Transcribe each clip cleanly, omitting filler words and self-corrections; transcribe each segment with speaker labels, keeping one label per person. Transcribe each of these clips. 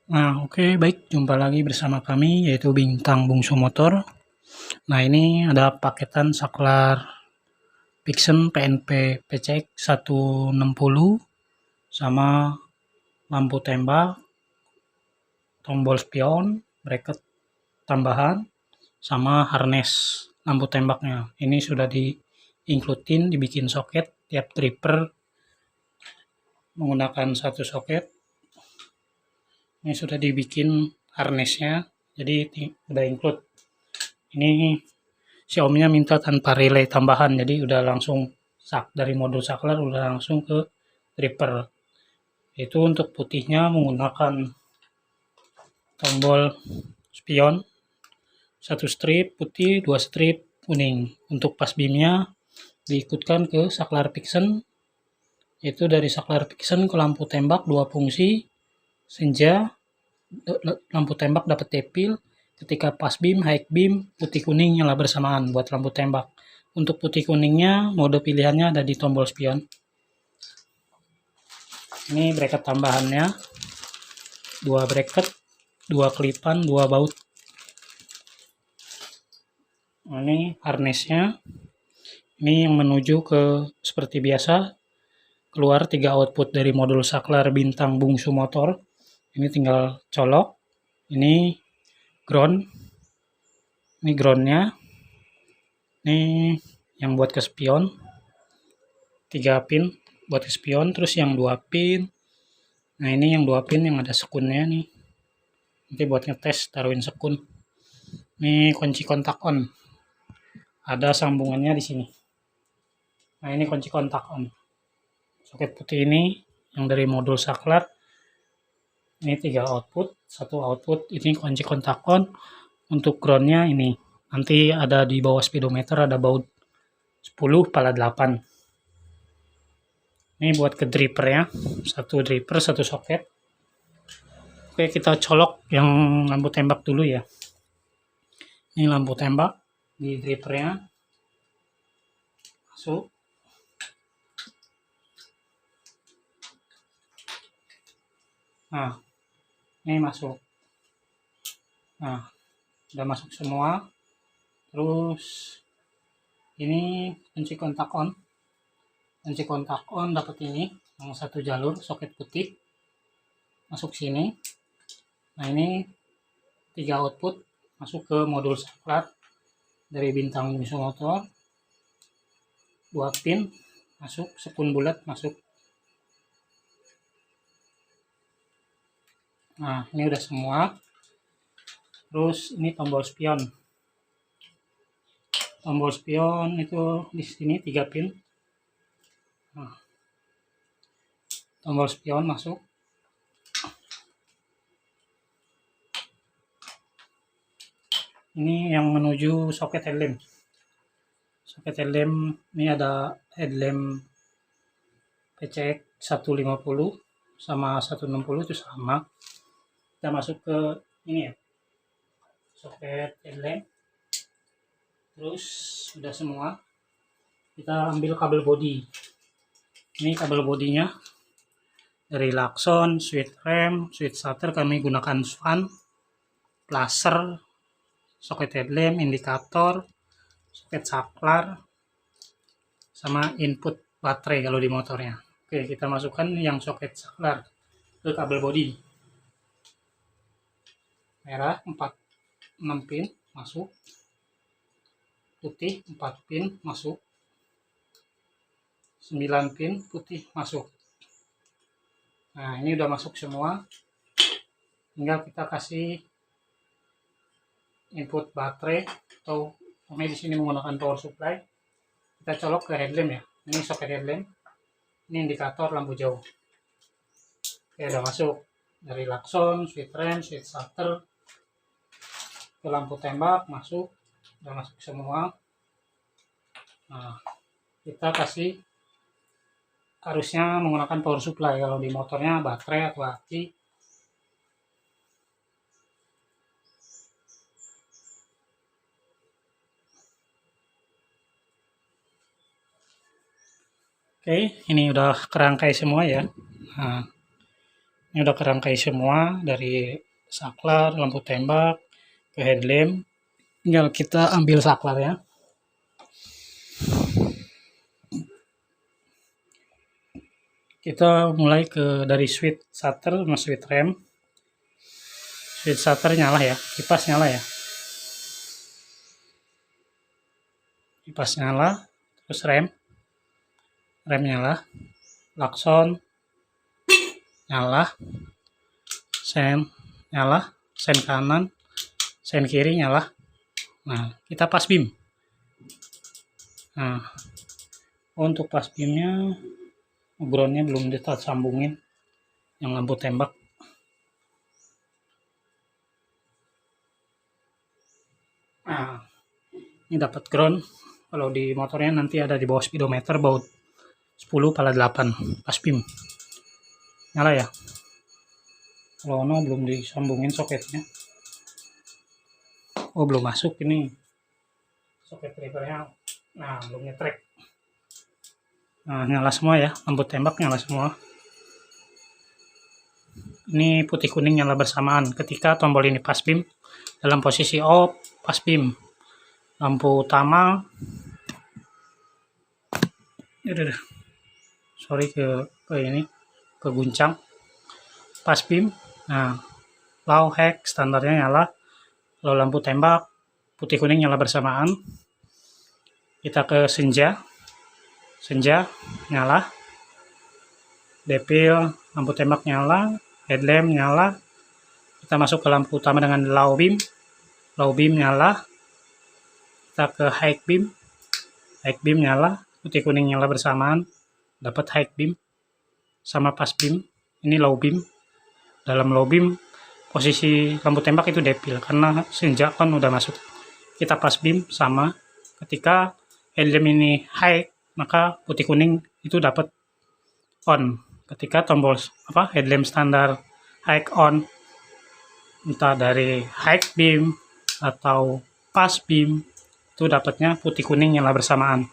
Speaker 1: Nah, oke, baik, jumpa lagi bersama kami yaitu Bintang Bungsu Motor. Nah, ini ada paketan saklar Pixen PNP PCX 160 sama lampu tembak, tombol spion, bracket tambahan, sama harness lampu tembaknya. Ini sudah di-include-in, dibikin soket tiap tripper menggunakan satu soket. Ini sudah dibikin harnessnya, jadi udah include. Ini Xiaomi-nya minta tanpa relay tambahan, jadi udah langsung dari modul saklar udah langsung ke tripper. Itu untuk putihnya menggunakan tombol spion, satu strip putih, dua strip kuning. Untuk pas beamnya diikutkan ke saklar Pixen, itu dari saklar Pixen ke lampu tembak dua fungsi, senja, lampu tembak dapat tepil, ketika pas beam, high beam, putih kuning nyala bersamaan buat lampu tembak. Untuk putih kuningnya, mode pilihannya ada di tombol spion. Ini bracket tambahannya, dua bracket, dua kelipan, dua baut. Ini harnessnya. Ini yang menuju ke seperti biasa, keluar 3 output dari modul saklar Bintang Bungsu Motor. Ini tinggal colok. Ini ground. Ini groundnya. Ini yang buat ke spion. 3 pin buat ke spion. Terus yang 2 pin. Nah, ini yang 2 pin yang ada sekunnya nih. Nanti buat ngetes taruhin sekun. Ini kunci kontak on. Ada sambungannya di sini. Nah, ini kunci kontak on. Soket putih ini yang dari modul saklar. Ini 3 output, 1 output. Ini kunci kontak on. Untuk groundnya ini. Nanti ada di bawah speedometer ada baut 10 pala 8. Ini buat ke dripper ya. Satu dripper, satu soket. Oke, kita colok yang lampu tembak dulu ya. Ini lampu tembak di drippernya. Masuk. Nah, ini masuk. Nah, udah masuk semua. Terus ini kunci kontak on. Kunci kontak on dapat ini yang satu jalur soket putih. Masuk sini. Nah, ini 3 output masuk ke modul saklar dari Bintang Bungsu Motor. 2 pin masuk, sekun bulat masuk. Nah, ini udah semua. Terus ini tombol spion. Tombol spion itu di sini 3 pin. Nah, tombol spion masuk. Ini yang menuju soket headlamp. Soket headlamp ini ada headlamp PCX 150 sama 160 itu sama. Kita masuk ke ini ya. Soket headlamp. Terus sudah semua. Kita ambil kabel body. Ini kabel bodinya dari Lakson, switch rem, switch shutter kami gunakan Swan, placer, soket headlamp, indikator, soket saklar, sama input baterai kalau di motornya. Oke, kita masukkan yang soket saklar ke kabel body. Merah 6 pin masuk. Putih 4 pin masuk. 9 pin putih masuk. Nah, ini udah masuk semua. Tinggal kita kasih input baterai atau kami di sini menggunakan power supply. Kita colok ke headlamp ya. Ini soket headlamp. Ini indikator lampu jauh. Oke, udah masuk dari Lakson, switch rem, switch shutter ke lampu tembak masuk. Udah masuk semua. Nah, kita kasih arusnya menggunakan power supply. Kalau di motornya baterai atau aki. Oke, ini udah kerangkai semua ya. Nah, Ini udah kerangkai semua dari saklar, lampu tembak, ke headlamp. Tinggal kita ambil saklar ya. Kita mulai dari switch shutter sama switch rem. Switch shutter nyala ya, kipas nyala ya. Kipas nyala, terus rem nyala, klakson nyala, sen nyala, sen kanan, sen kiri nyala. Nah, kita pas beam. Nah, untuk pas beamnya groundnya belum kita sambungin yang lampu tembak. Nah, ini dapat ground. Kalau di motornya nanti ada di bawah speedometer baut 10 pala 8 pas beam. Nyala ya. Kalau no belum disambungin soketnya. Oh, belum masuk ini. Soket triggernya. Nah, belum ngetrek. Nah, nyala semua ya. Lampu tembak nyala semua. Ini putih kuning nyala bersamaan ketika tombol ini pas beam dalam posisi off, pas beam. Lampu utama sorry ke ini keguncang pas beam. Nah, low hack standarnya nyala. Lalu lampu tembak putih kuning nyala bersamaan. Kita ke senja nyala, depil lampu tembak nyala, headlamp nyala. Kita masuk ke lampu utama dengan low beam nyala. Kita ke high beam nyala, putih kuning nyala bersamaan, dapat high beam sama pas beam. Ini low beam. Dalam low beam posisi lampu tembak itu depil karena senja kan udah masuk. Kita pas beam sama. Ketika headlamp ini high, maka putih kuning itu dapat on. Ketika tombol headlamp standar high on, entah dari high beam atau pas beam, itu dapatnya putih kuning nyala bersamaan.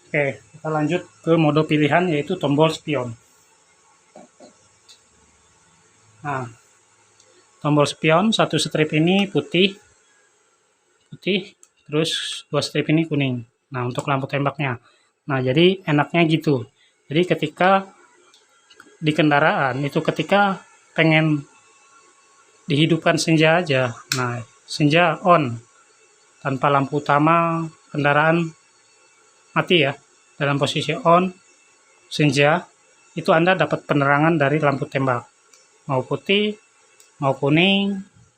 Speaker 1: Oke, kita lanjut ke mode pilihan yaitu tombol spion. Nah, tombol spion satu strip ini putih, terus dua strip ini kuning. Nah, untuk lampu tembaknya. Nah, jadi enaknya gitu. Jadi ketika di kendaraan itu ketika pengen dihidupkan senja aja. Nah, senja on. Tanpa lampu utama, kendaraan mati ya. Dalam posisi on, senja, itu Anda dapat penerangan dari lampu tembak. Mau putih, mau kuning.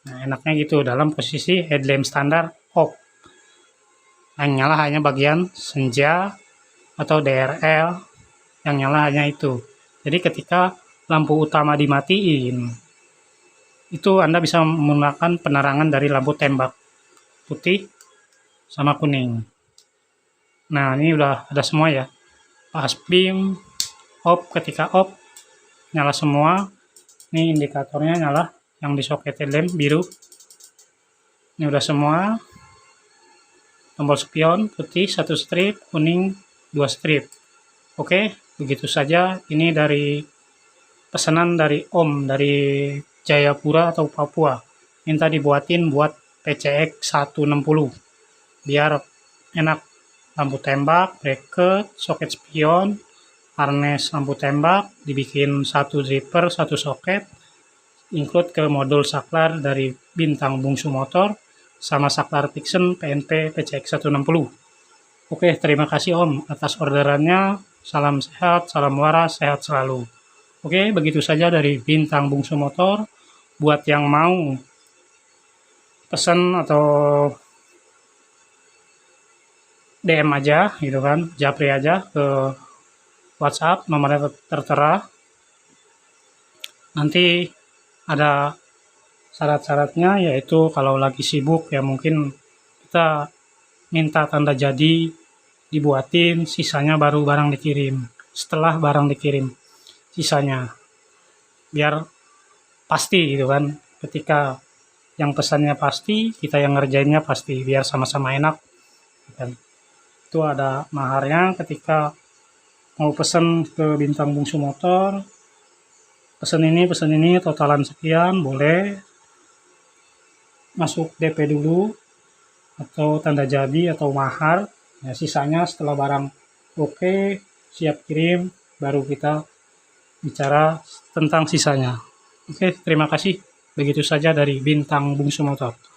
Speaker 1: Nah, enaknya gitu dalam posisi headlamp standar off. Yang nyala hanya bagian senja atau DRL, yang nyala hanya itu. Jadi ketika lampu utama dimatiin, itu Anda bisa menggunakan penerangan dari lampu tembak putih sama kuning. Nah, ini udah ada semua ya. Pas beam, off, ketika off, nyala semua. Ini indikatornya nyala, yang di soket headlamp biru. Ini udah semua. Tombol spion putih 1 strip, kuning 2 strip. Oke, begitu saja. Ini dari pesanan dari Om dari Jayapura atau Papua. Minta dibuatin buat PCX 160 biar enak. Lampu tembak, bracket, soket spion, harness lampu tembak, dibikin 1 zipper, 1 soket, include ke modul saklar dari Bintang Bungsu Motor, sama saklar Pixen PNP PCX 160. Oke, terima kasih Om atas orderannya. Salam sehat, salam waras, sehat selalu. Oke, begitu saja dari Bintang Bungsu Motor. Buat yang mau pesan atau DM aja gitu kan, japri aja ke WhatsApp, nomornya tertera. Nanti ada syarat-syaratnya, yaitu kalau lagi sibuk ya mungkin kita minta tanda jadi dibuatin, sisanya baru barang dikirim. Setelah barang dikirim, sisanya biar pasti gitu kan. Ketika yang pesannya pasti, kita yang ngerjainnya pasti, biar sama-sama enak kan. Itu ada maharnya ketika mau pesen ke Bintang Bungsu Motor. Pesan ini totalan sekian, boleh masuk DP dulu atau tanda jadi atau mahar. Ya, sisanya setelah barang oke, siap kirim, baru kita bicara tentang sisanya. Oke, terima kasih. Begitu saja dari Bintang Bungsu Motor.